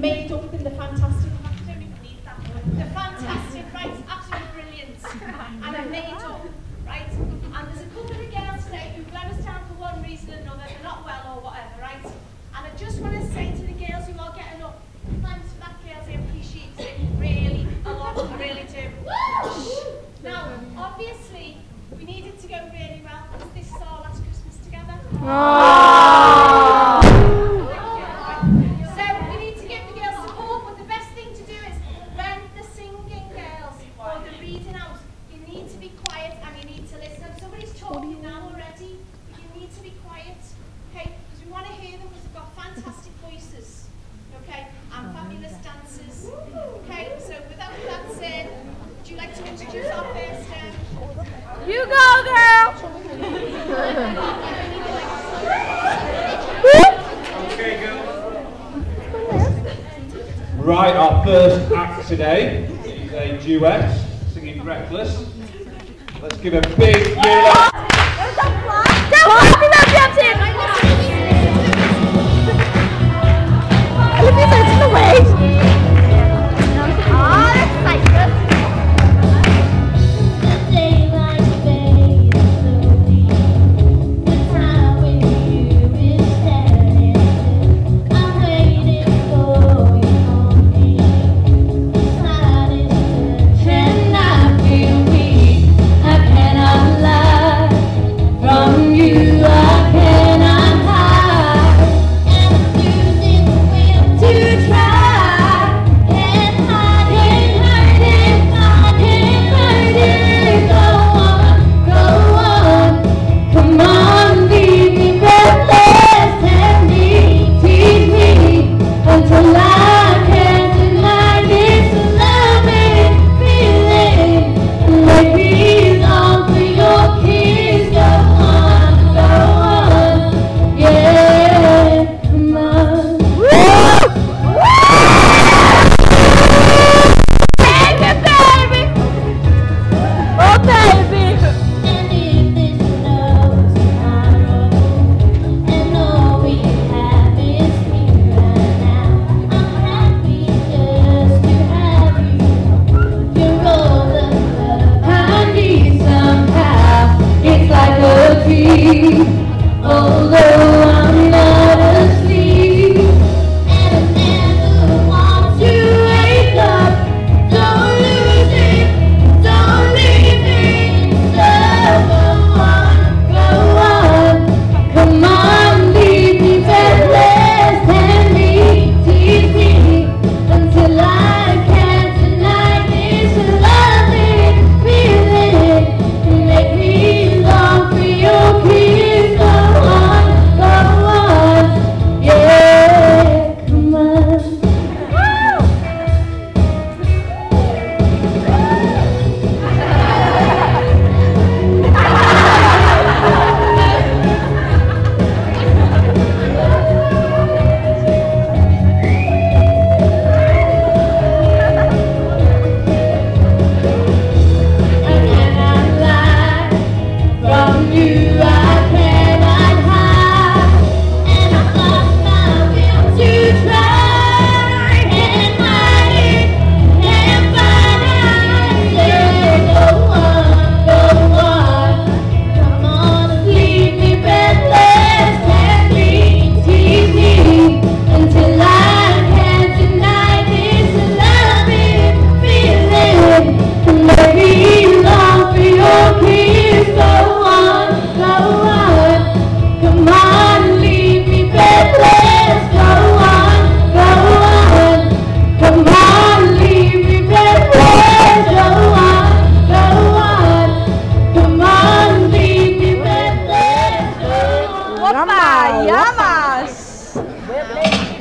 made up in the fantastic, the fantastic, right, absolutely brilliant, and are made up, right, and there's a couple of girls today who've let us down for one reason or another, they're not well or whatever, right, and I just want to say to the girls who are getting up, thanks for that, girls, I appreciate it really a lot, I really do. Now, obviously, we need it to go really well because this is our last Christmas together. So we need to give the girls support, but the best thing to do is when the singing girls or the reading out, you need to be quiet and you need to listen. Somebody's talking now already, but you need to be quiet, okay? Because we want to hear them because they've got fantastic voices, okay? And fabulous dancers, okay? So without that said, would you like to introduce our first? You go, girl! Okay, girls. Right, our first act today is a duet, singing Reckless. Let's give a big yell.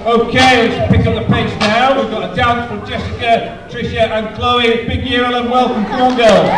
Okay, let's pick up the pace now. We've got a dance from Jessica, Tricia and Chloe. Big year and welcome. Come on, girls.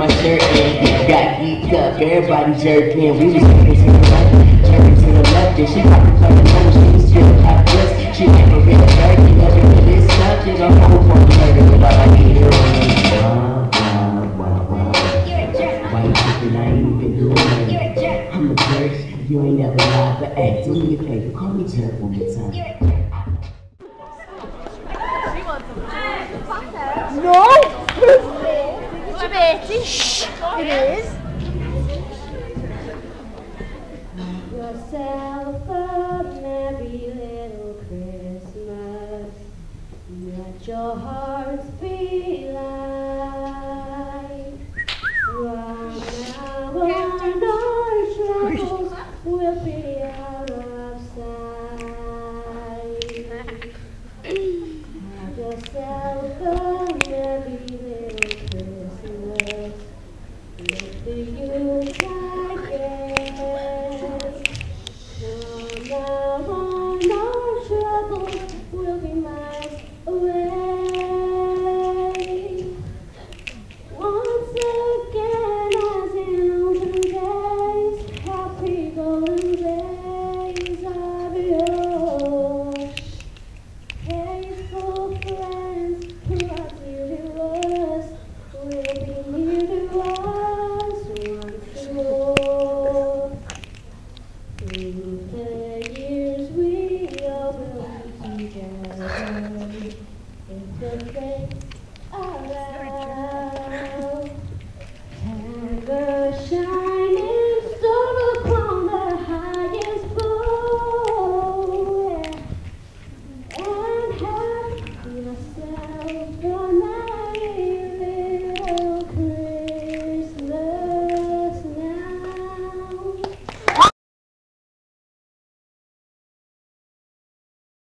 my shirt and got geeked up. Everybody jerking. We was jerking to the right, jerking to the left, and she popped up the nose. She was still hot dressed. She like a real turkey, loving me this subject. I'm not going to murder, but I like it. Why you thinking I ain't even doing it? I'm a jerk. You ain't never lied, but hey, do me a favor. Call me jerk one more time. No! Shh! It is. Have yourself a merry little Christmas. Let your hearts be light. From now on, our troubles will be out of sight. Have yourself a merry little Christmas. Let the Yuletide gay. From now on, our troubles will be miles away. Once again, as in olden days, happy golden days of yore. Faithful friends who are dear to us will be near to us once more. Through the years we all will be together. If the fates allow.